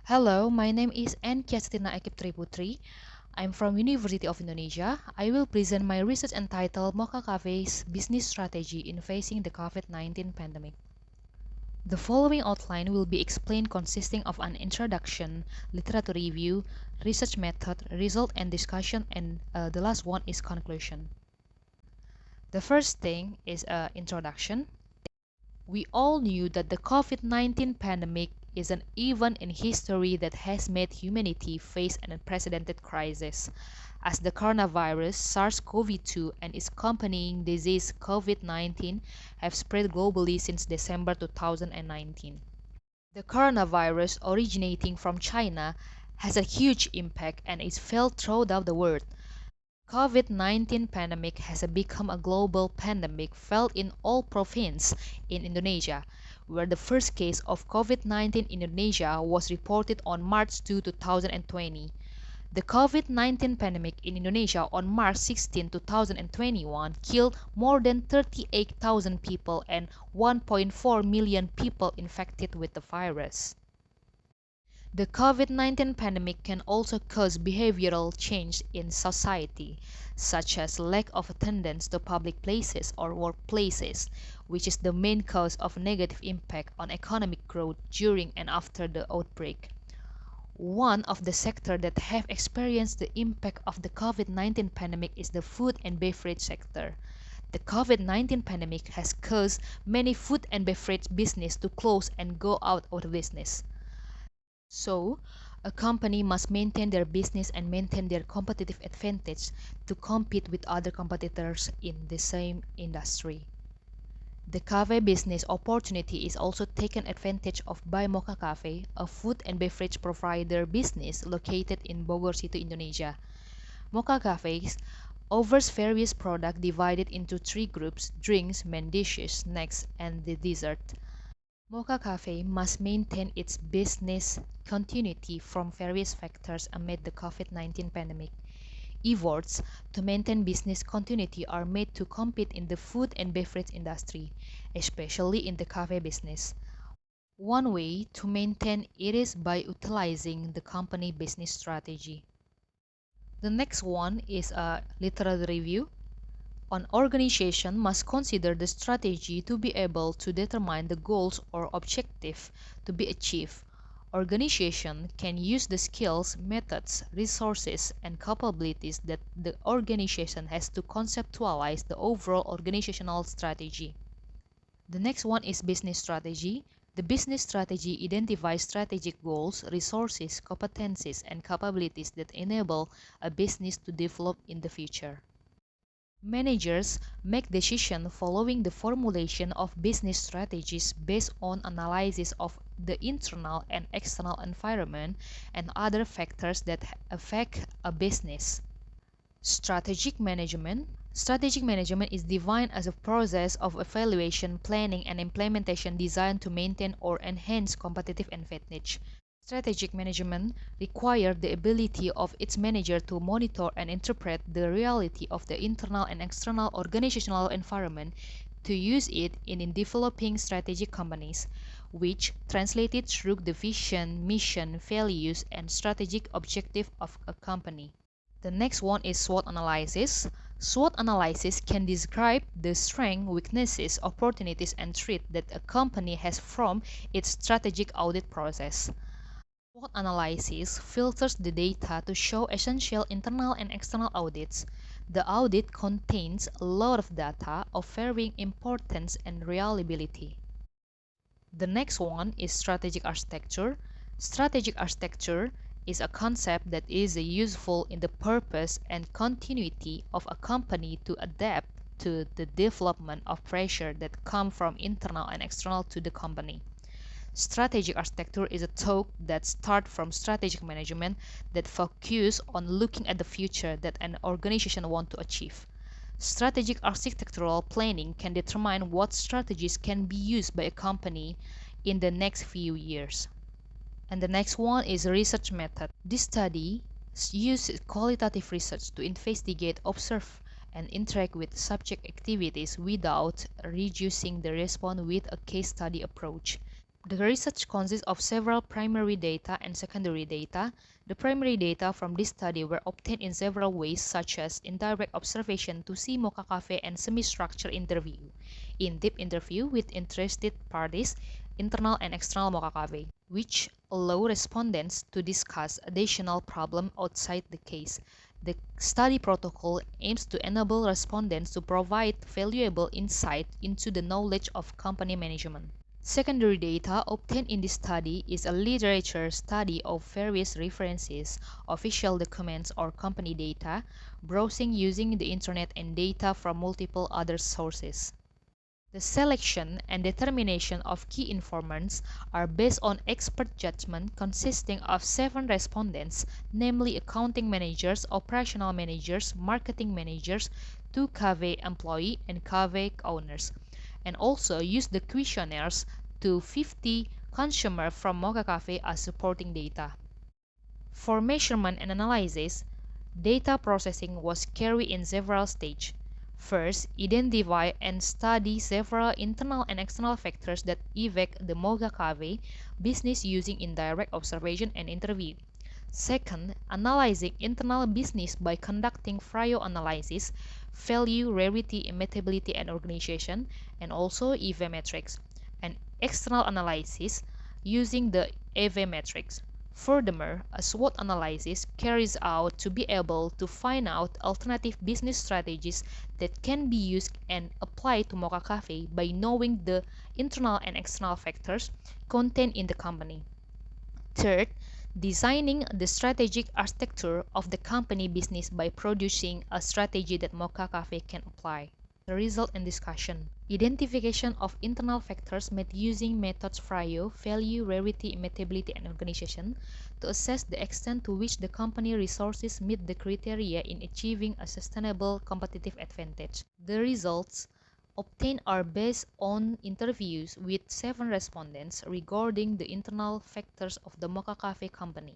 Hello, my name is Kiasatina Ekibtri Putri. I'm from University of Indonesia. I will present my research entitled Mocca Cafe's Business Strategy in Facing the COVID-19 Pandemic. The following outline will be explained consisting of an introduction, literature review, research method, result and discussion, and the last one is conclusion. The first thing is introduction. We all knew that the COVID-19 pandemic is an event in history that has made humanity face an unprecedented crisis, as the coronavirus SARS-CoV-2 and its accompanying disease COVID-19 have spread globally since December 2019. The coronavirus originating from China has a huge impact and is felt throughout the world. COVID-19 pandemic has become a global pandemic felt in all provinces in Indonesia, where the first case of COVID-19 in Indonesia was reported on March 2, 2020. The COVID-19 pandemic in Indonesia on March 16, 2021 killed more than 38,000 people and 1.4 million people infected with the virus. The COVID-19 pandemic can also cause behavioral change in society, such as lack of attendance to public places or workplaces, which is the main cause of negative impact on economic growth during and after the outbreak. One of the sectors that have experienced the impact of the COVID-19 pandemic is the food and beverage sector. The COVID-19 pandemic has caused many food and beverage business to close and go out of business. So, a company must maintain their business and maintain their competitive advantage to compete with other competitors in the same industry. The cafe business opportunity is also taken advantage of by Mocca Cafe, a food and beverage provider business located in Bogor City, Indonesia. Mocca Cafes offers various products divided into three groups: drinks, main dishes, snacks, and the dessert. Mocca Cafe must maintain its business continuity from various factors amid the COVID-19 pandemic. Efforts to maintain business continuity are made to compete in the food and beverage industry, especially in the cafe business. One way to maintain it is by utilizing the company business strategy. The next one is a literature review. An organization must consider the strategy to be able to determine the goals or objectives to be achieved. Organization can use the skills, methods, resources, and capabilities that the organization has to conceptualize the overall organizational strategy. The next one is business strategy. The business strategy identifies strategic goals, resources, competencies, and capabilities that enable a business to develop in the future. Managers make decisions following the formulation of business strategies based on analysis of the internal and external environment and other factors that affect a business. Strategic management. Strategic management is defined as a process of evaluation, planning, and implementation designed to maintain or enhance competitive advantage. Strategic management requires the ability of its manager to monitor and interpret the reality of the internal and external organizational environment to use it in developing strategic companies, which translated through the vision, mission, values, and strategic objective of a company. The next one is SWOT analysis. SWOT analysis can describe the strengths, weaknesses, opportunities, and threats that a company has from its strategic audit process. SWOT analysis filters the data to show essential internal and external audits. The audit contains a lot of data of varying importance and reliability. The next one is strategic architecture. Strategic architecture is a concept that is useful in the purpose and continuity of a company to adapt to the development of pressure that come from internal and external to the company. Strategic architecture is a talk that starts from strategic management that focus on looking at the future that an organization wants to achieve. Strategic architectural planning can determine what strategies can be used by a company in the next few years. And the next one is research method. This study uses qualitative research to investigate, observe, and interact with subject activities without reducing the response with a case study approach. The research consists of several primary data and secondary data. The primary data from this study were obtained in several ways, such as indirect observation to see Mocca Cafe and semi-structured interview, in-depth interview with interested parties, internal and external Mocca Cafe, which allow respondents to discuss additional problems outside the case. The study protocol aims to enable respondents to provide valuable insight into the knowledge of company management. Secondary data obtained in this study is a literature study of various references, official documents or company data, browsing using the internet and data from multiple other sources. The selection and determination of key informants are based on expert judgment consisting of 7 respondents, namely accounting managers, operational managers, marketing managers, 2 cafe employees and cafe owners, and also use the questionnaires to 50 consumers from Mocca Cafe as supporting data. For measurement and analysis, data processing was carried in several stages. First, identify and study several internal and external factors that affect the Mocca Cafe business using indirect observation and interview. Second, analyzing internal business by conducting Frio analysis, value, rarity, immutability, and organization, and also EV metrics, and external analysis using the EV metrics. Furthermore, a SWOT analysis carries out to be able to find out alternative business strategies that can be used and applied to Mocca Cafe by knowing the internal and external factors contained in the company. Third, designing the strategic architecture of the company business by producing a strategy that Mocca Cafe can apply. The result and discussion. Identification of internal factors made using methods Frio, value, rarity, immutability, and organization to assess the extent to which the company resources meet the criteria in achieving a sustainable competitive advantage. The results obtained are based on interviews with 7 respondents regarding the internal factors of the Mocca Cafe company,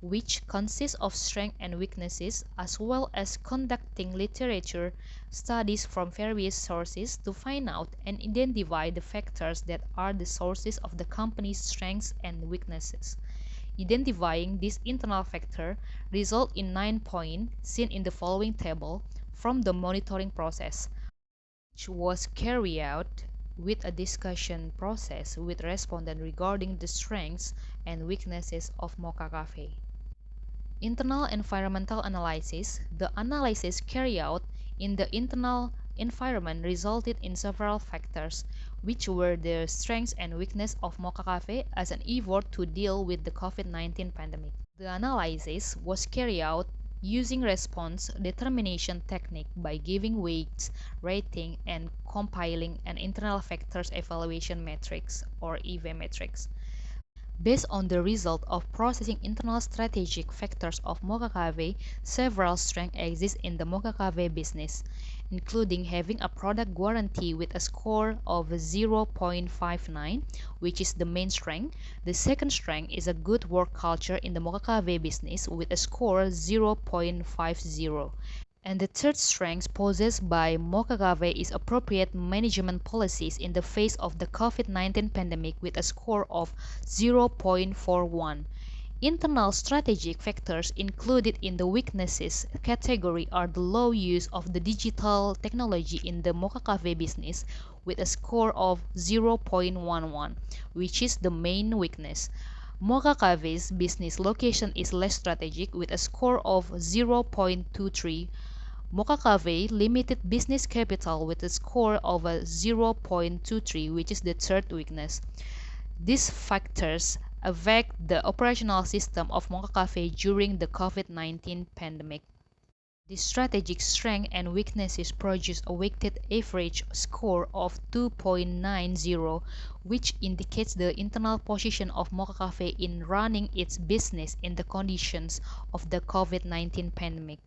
which consists of strengths and weaknesses, as well as conducting literature studies from various sources to find out and identify the factors that are the sources of the company's strengths and weaknesses. Identifying this internal factor result in 9 points seen in the following table from the monitoring process, which was carried out with a discussion process with respondents regarding the strengths and weaknesses of Mocca Cafe. Internal environmental analysis. The analysis carried out in the internal environment resulted in several factors, which were the strengths and weaknesses of Mocca Cafe as an effort to deal with the COVID-19 pandemic. The analysis was carried out using response determination technique by giving weights, rating, and compiling an internal factors evaluation matrix or EV matrix. Based on the result of processing internal strategic factors of Mocca Cafe, several strengths exist in the Mocca Cafe business, including having a product guarantee with a score of 0.59, which is the main strength. The second strength is a good work culture in the Mocca Cafe business with a score 0.50. And the third strength possessed by Mocca Cafe is appropriate management policies in the face of the COVID-19 pandemic with a score of 0.41. Internal strategic factors included in the weaknesses category are the low use of the digital technology in the Mocca Cafe business with a score of 0.11, which is the main weakness. Mocca Cafe's business location is less strategic with a score of 0.23. Mocca Cafe limited business capital with a score of 0.23, which is the third weakness. These factors affect the operational system of Mocca Cafe during the COVID-19 pandemic. The strategic strength and weaknesses produce a weighted average score of 2.90, which indicates the internal position of Mocca Cafe in running its business in the conditions of the COVID-19 pandemic.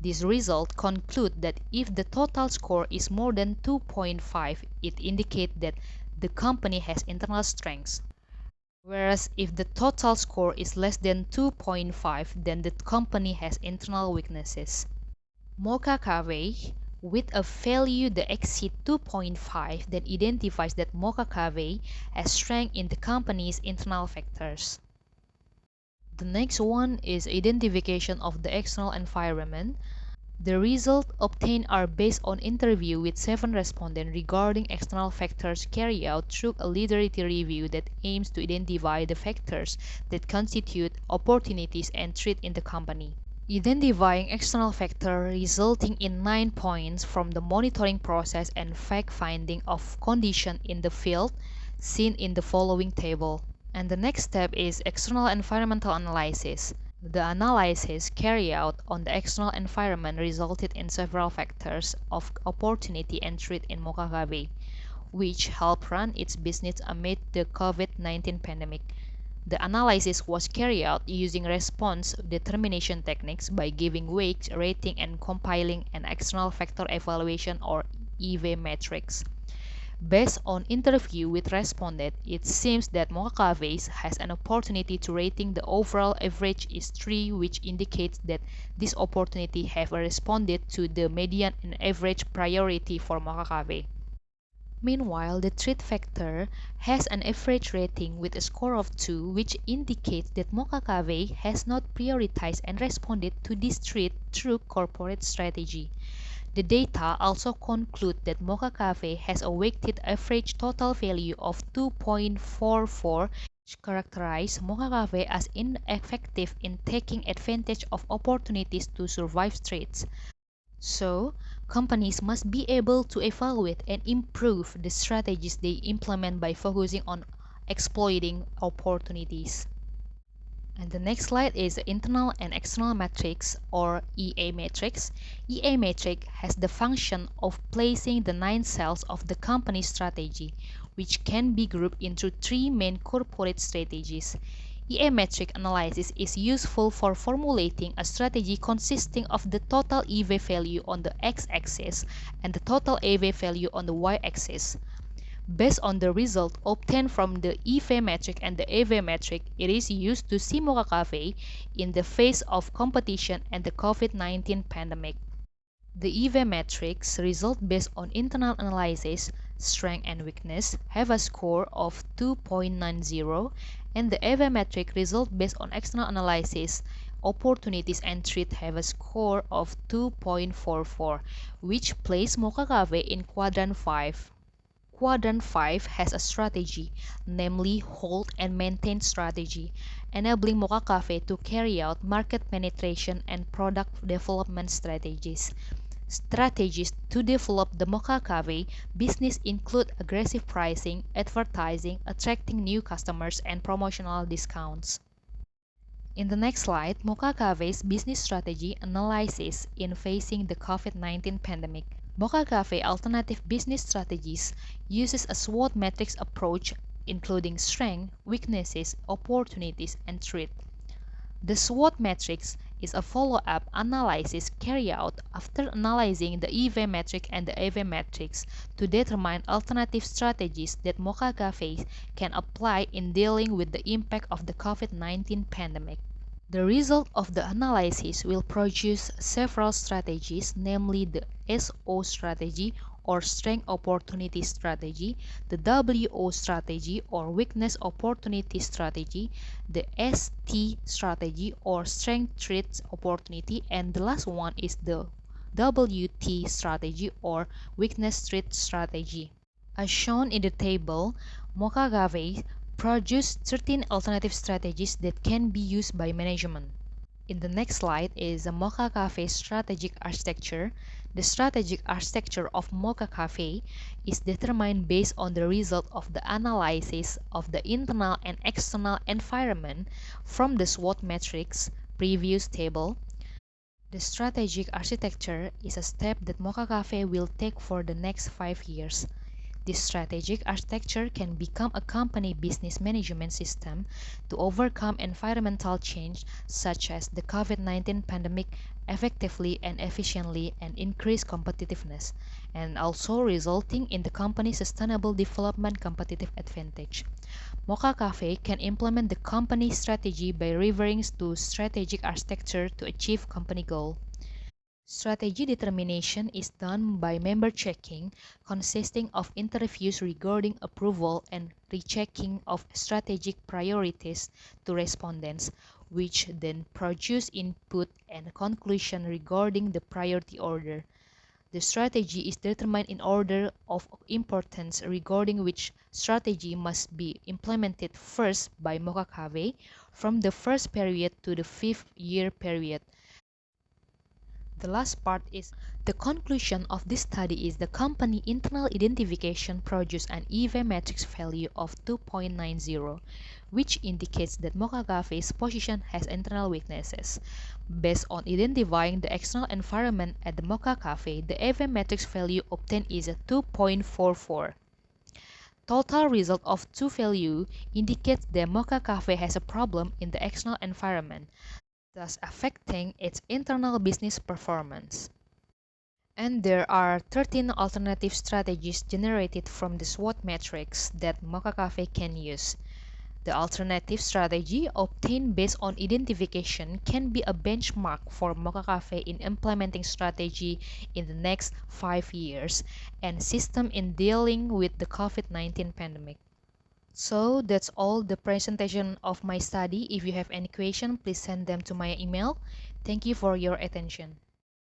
This result concludes that if the total score is more than 2.5, it indicates that the company has internal strengths. Whereas if the total score is less than 2.5, then the company has internal weaknesses. Mocca Cafe with a value that exceeds 2.5 that identifies that Mocca Cafe has strength in the company's internal factors. The next one is identification of the external environment. The results obtained are based on interview with 7 respondents regarding external factors carried out through a literature review that aims to identify the factors that constitute opportunities and threats in the company. Identifying external factors resulting in 9 points from the monitoring process and fact-finding of conditions in the field seen in the following table. And the next step is external environmental analysis. The analysis carried out on the external environment resulted in several factors of opportunity and threat in Mocca Cafe, which helped run its business amid the COVID-19 pandemic. The analysis was carried out using response determination techniques by giving weight, rating, and compiling an external factor evaluation or EV matrix. Based on interview with respondents, it seems that Mocca Cafes has an opportunity to rating the overall average is 3, which indicates that this opportunity have responded to the median and average priority for Mocca Cafe. Meanwhile, the threat factor has an average rating with a score of 2, which indicates that Mocca Cafe has not prioritized and responded to this threat through corporate strategy. The data also conclude that Mocca Cafe has a weighted average total value of 2.44, which characterize Mocca Cafe as ineffective in taking advantage of opportunities to survive threats. So, companies must be able to evaluate and improve the strategies they implement by focusing on exploiting opportunities. And the next slide is internal and external matrix or EA matrix. EA matrix has the function of placing the 9 cells of the company strategy, which can be grouped into 3 main corporate strategies. EA matrix analysis is useful for formulating a strategy consisting of the total EV value on the x-axis and the total EV value on the y-axis. Based on the result obtained from the EV metric and the EV metric, it is used to see Mocca Cafe in the face of competition and the COVID-19 pandemic. The EV metrics result based on internal analysis, strength and weakness, have a score of 2.90, and the EV metric result based on external analysis, opportunities and threat have a score of 2.44, which place Mocca Cafe in quadrant 5. Quadrant 5 has a strategy, namely hold and maintain strategy, enabling Mocca Cafe to carry out market penetration and product development strategies. Strategies to develop the Mocca Cafe business include aggressive pricing, advertising, attracting new customers, and promotional discounts. In the next slide, Mocca Cafe's business strategy analysis in facing the COVID-19 pandemic. Mocca Cafe Alternative Business Strategies uses a SWOT matrix approach including strengths, weaknesses, opportunities, and threats. The SWOT matrix is a follow-up analysis carried out after analyzing the EV matrix and the AV matrix to determine alternative strategies that Mocca Cafe can apply in dealing with the impact of the COVID-19 pandemic. The result of the analysis will produce several strategies, namely the SO strategy or strength opportunity strategy, the WO strategy or weakness opportunity strategy, the ST strategy or strength threat opportunity, and the last one is the WT strategy or weakness threat strategy. As shown in the table, Mocca Cafe produced 13 alternative strategies that can be used by management. In the next slide is the Mocca Cafe strategic architecture. The strategic architecture of Mocca Cafe is determined based on the result of the analysis of the internal and external environment from the SWOT matrix previous table. The strategic architecture is a step that Mocca Cafe will take for the next 5 years. This strategic architecture can become a company business management system to overcome environmental change such as the COVID-19 pandemic effectively and efficiently and increase competitiveness, and also resulting in the company's sustainable development competitive advantage. Mocca Cafe can implement the company strategy by referring to strategic architecture to achieve company goal. Strategy determination is done by member checking, consisting of interviews regarding approval and rechecking of strategic priorities to respondents, which then produce input and conclusion regarding the priority order. The strategy is determined in order of importance regarding which strategy must be implemented first by Mocca Cafe from the first period to the 5th-year period. The last part is the conclusion of this study is the company internal identification produced an EV matrix value of 2.90, which indicates that Mocca Cafe's position has internal weaknesses. Based on identifying the external environment at the Mocca Cafe, the EV matrix value obtained is a 2.44. Total result of 2 value indicates that Mocca Cafe has a problem in the external environment, thus affecting its internal business performance. And there are 13 alternative strategies generated from the SWOT matrix that Mocca Cafe can use. The alternative strategy obtained based on identification can be a benchmark for Mocca Cafe in implementing strategy in the next 5 years and system in dealing with the COVID-19 pandemic. So that's all the presentation of my study. If you have any question, please send them to my email. Thank you for your attention.